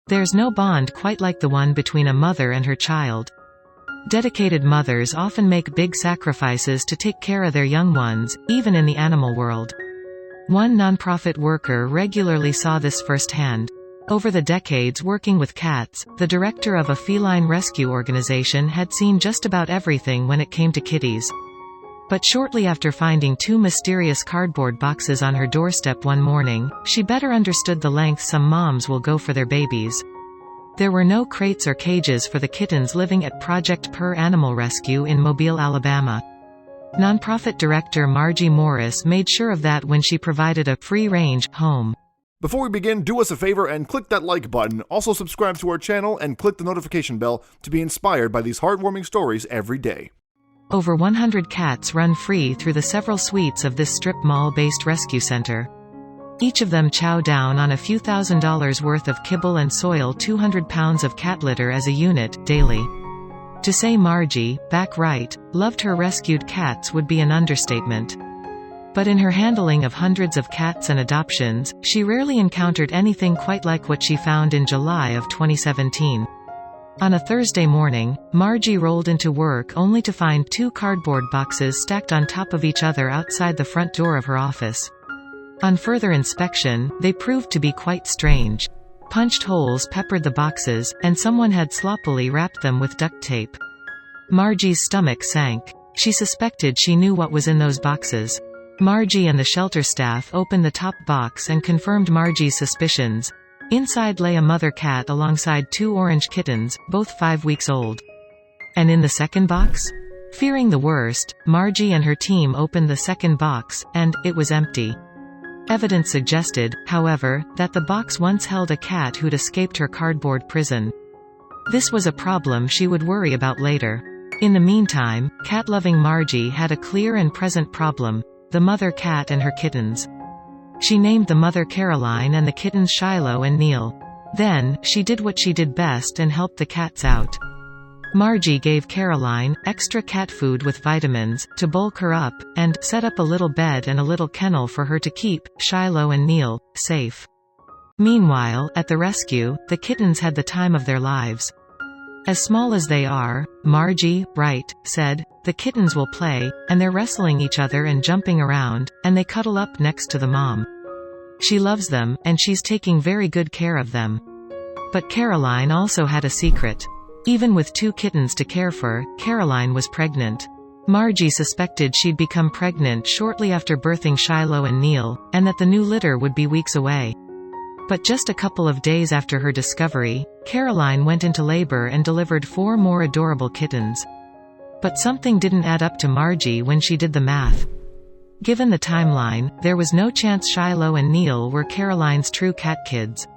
There's no bond quite like the one between a mother and her child. Dedicated mothers often make big sacrifices to take care of their young ones, even in the animal world. One nonprofit worker regularly saw this firsthand. Over the decades working with cats, the director of a feline rescue organization had seen just about everything when it came to kitties. But shortly after finding 2 mysterious cardboard boxes on her doorstep one morning, she better understood the length some moms will go for their babies. There were no crates or cages for the kittens living at Project Per Animal Rescue in Mobile, Alabama. Nonprofit director Margie Morris made sure of that when she provided a free-range home. Before we begin, do us a favor and click that like button. Also subscribe to our channel and click the notification bell to be inspired by these heartwarming stories every day. Over 100 cats run free through the several suites of this strip mall-based rescue center. Each of them chow down on a few $1,000s worth of kibble and soil 200 pounds of cat litter as a unit, daily. To say Margie, back right, loved her rescued cats would be an understatement. But in her handling of hundreds of cats and adoptions, she rarely encountered anything quite like what she found in July of 2017. On a Thursday morning, Margie rolled into work only to find 2 cardboard boxes stacked on top of each other outside the front door of her office. On further inspection, they proved to be quite strange. Punched holes peppered the boxes, and someone had sloppily wrapped them with duct tape. Margie's stomach sank. She suspected she knew what was in those boxes. Margie and the shelter staff opened the top box and confirmed Margie's suspicions. Inside lay a mother cat alongside 2 orange kittens, both 5 weeks old. And in the second box? Fearing the worst, Margie and her team opened the second box, and it was empty. Evidence suggested, however, that the box once held a cat who'd escaped her cardboard prison. This was a problem she would worry about later. In the meantime, cat-loving Margie had a clear and present problem: the mother cat and her kittens. She named the mother Caroline and the kittens Shiloh and Neil. Then, she did what she did best and helped the cats out. Margie gave Caroline extra cat food with vitamins, to bulk her up, and set up a little bed and a little kennel for her to keep Shiloh and Neil safe. Meanwhile, at the rescue, the kittens had the time of their lives. As small as they are, Margie, right, said, the kittens will play, and they're wrestling each other and jumping around, and they cuddle up next to the mom. She loves them, and she's taking very good care of them. But Caroline also had a secret. Even with 2 kittens to care for, Caroline was pregnant. Margie suspected she'd become pregnant shortly after birthing Shiloh and Neil, and that the new litter would be weeks away. But just a couple of days after her discovery, Caroline went into labor and delivered 4 more adorable kittens. But something didn't add up to Margie when she did the math. Given the timeline, there was no chance Shiloh and Neil were Caroline's true cat kids.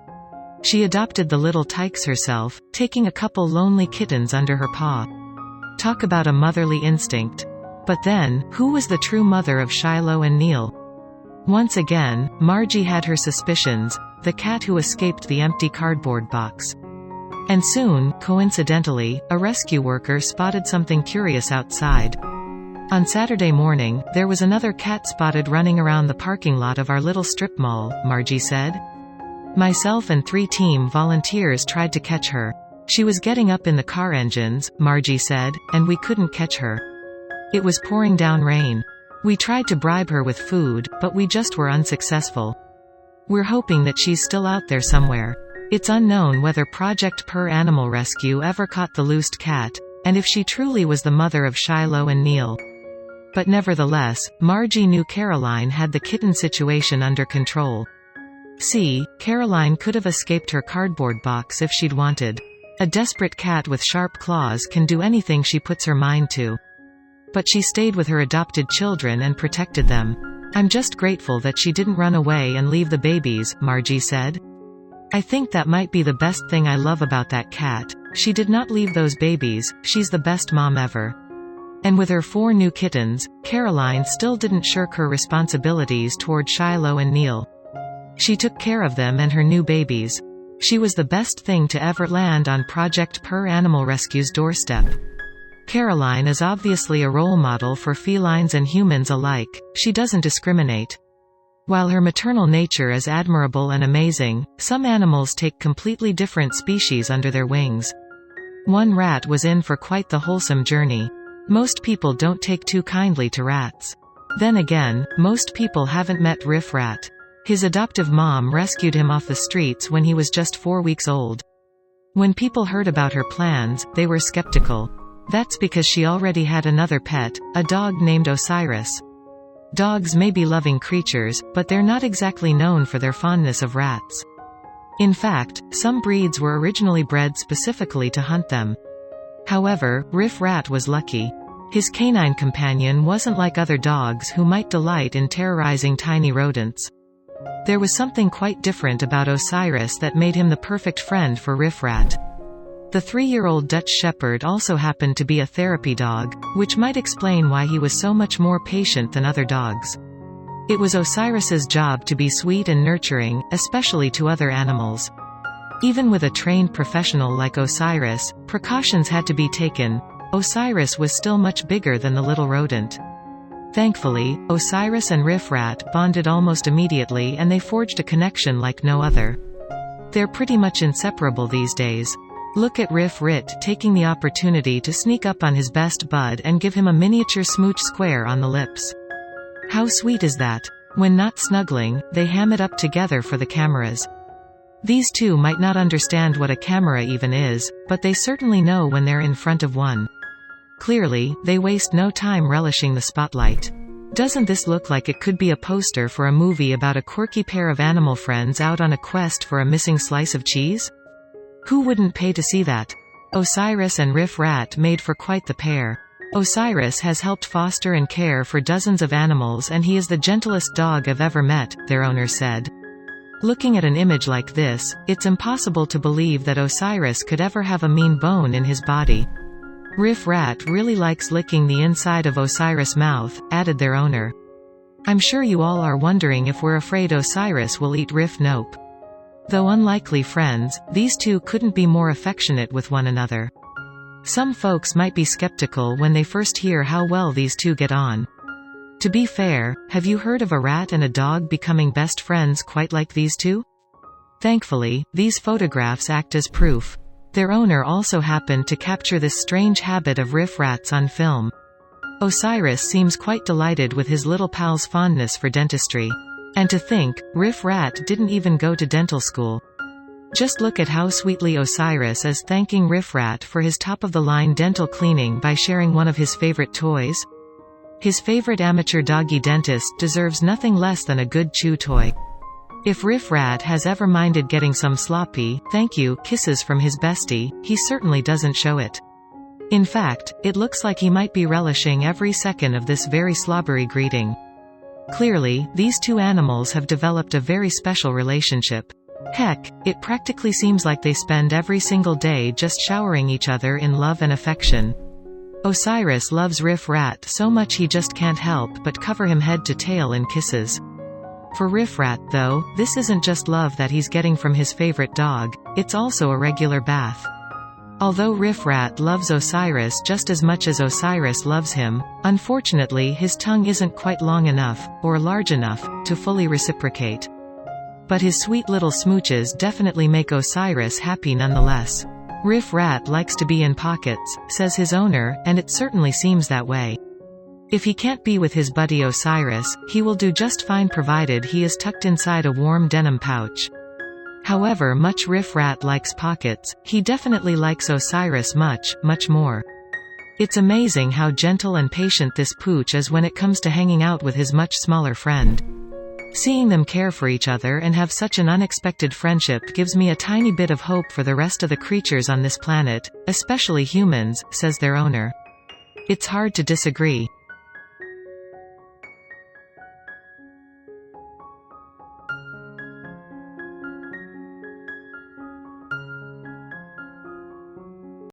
She adopted the little tykes herself, taking a couple lonely kittens under her paw. Talk about a motherly instinct. But then, who was the true mother of Shiloh and Neil? Once again, Margie had her suspicions: the cat who escaped the empty cardboard box. And soon, coincidentally, a rescue worker spotted something curious outside. On Saturday morning, there was another cat spotted running around the parking lot of our little strip mall, Margie said. Myself and 3 team volunteers tried to catch her. She was getting up in the car engines, Margie said, and we couldn't catch her. It was pouring down rain. We tried to bribe her with food, but we just were unsuccessful. We're hoping that she's still out there somewhere. It's unknown whether Project Per Animal Rescue ever caught the loosed cat, and if she truly was the mother of Shiloh and Neil. But nevertheless, Margie knew Caroline had the kitten situation under control. See, Caroline could have escaped her cardboard box if she'd wanted. A desperate cat with sharp claws can do anything she puts her mind to. But she stayed with her adopted children and protected them. I'm just grateful that she didn't run away and leave the babies, Margie said. I think that might be the best thing I love about that cat. She did not leave those babies. She's the best mom ever. And with her 4 new kittens, Caroline still didn't shirk her responsibilities toward Shiloh and Neil. She took care of them and her new babies. She was the best thing to ever land on Project Per Animal Rescue's doorstep. Caroline is obviously a role model for felines and humans alike. She doesn't discriminate. While her maternal nature is admirable and amazing, some animals take completely different species under their wings. One rat was in for quite the wholesome journey. Most people don't take too kindly to rats. Then again, most people haven't met Riff Rat. His adoptive mom rescued him off the streets when he was just 4 weeks old. When people heard about her plans, they were skeptical. That's because she already had another pet, a dog named Osiris. Dogs may be loving creatures, but they're not exactly known for their fondness of rats. In fact, some breeds were originally bred specifically to hunt them. However, Riff Rat was lucky. His canine companion wasn't like other dogs who might delight in terrorizing tiny rodents. There was something quite different about Osiris that made him the perfect friend for Riff Rat. The 3-year-old Dutch Shepherd also happened to be a therapy dog, which might explain why he was so much more patient than other dogs. It was Osiris's job to be sweet and nurturing, especially to other animals. Even with a trained professional like Osiris, precautions had to be taken. Osiris was still much bigger than the little rodent. Thankfully, Osiris and Riff Rat bonded almost immediately and they forged a connection like no other. They're pretty much inseparable these days. Look at Riff Rat taking the opportunity to sneak up on his best bud and give him a miniature smooch square on the lips. How sweet is that? When not snuggling, they ham it up together for the cameras. These two might not understand what a camera even is, but they certainly know when they're in front of one. Clearly, they waste no time relishing the spotlight. Doesn't this look like it could be a poster for a movie about a quirky pair of animal friends out on a quest for a missing slice of cheese? Who wouldn't pay to see that? Osiris and Riff Rat made for quite the pair. Osiris has helped foster and care for dozens of animals and he is the gentlest dog I've ever met, their owner said. Looking at an image like this, it's impossible to believe that Osiris could ever have a mean bone in his body. Riff Rat really likes licking the inside of Osiris' mouth, added their owner. I'm sure you all are wondering if we're afraid Osiris will eat Riff. Nope. Though unlikely friends, these two couldn't be more affectionate with one another. Some folks might be skeptical when they first hear how well these two get on. To be fair, have you heard of a rat and a dog becoming best friends quite like these two? Thankfully, these photographs act as proof. Their owner also happened to capture this strange habit of Riff Rat's on film. Osiris seems quite delighted with his little pal's fondness for dentistry. And to think, Riff Rat didn't even go to dental school. Just look at how sweetly Osiris is thanking Riff Rat for his top-of-the-line dental cleaning by sharing one of his favorite toys. His favorite amateur doggy dentist deserves nothing less than a good chew toy. If Riff Rat has ever minded getting some sloppy, thank you kisses from his bestie, he certainly doesn't show it. In fact, it looks like he might be relishing every second of this very slobbery greeting. Clearly, these two animals have developed a very special relationship. Heck, it practically seems like they spend every single day just showering each other in love and affection. Osiris loves Riff Rat so much he just can't help but cover him head to tail in kisses. For Riff Rat, though, this isn't just love that he's getting from his favorite dog, it's also a regular bath. Although Riff Rat loves Osiris just as much as Osiris loves him, unfortunately his tongue isn't quite long enough, or large enough, to fully reciprocate. But his sweet little smooches definitely make Osiris happy nonetheless. Riff Rat likes to be in pockets, says his owner, and it certainly seems that way. If he can't be with his buddy Osiris, he will do just fine provided he is tucked inside a warm denim pouch. However much Riff Rat likes pockets, he definitely likes Osiris much, much more. It's amazing how gentle and patient this pooch is when it comes to hanging out with his much smaller friend. Seeing them care for each other and have such an unexpected friendship gives me a tiny bit of hope for the rest of the creatures on this planet, especially humans, says their owner. It's hard to disagree.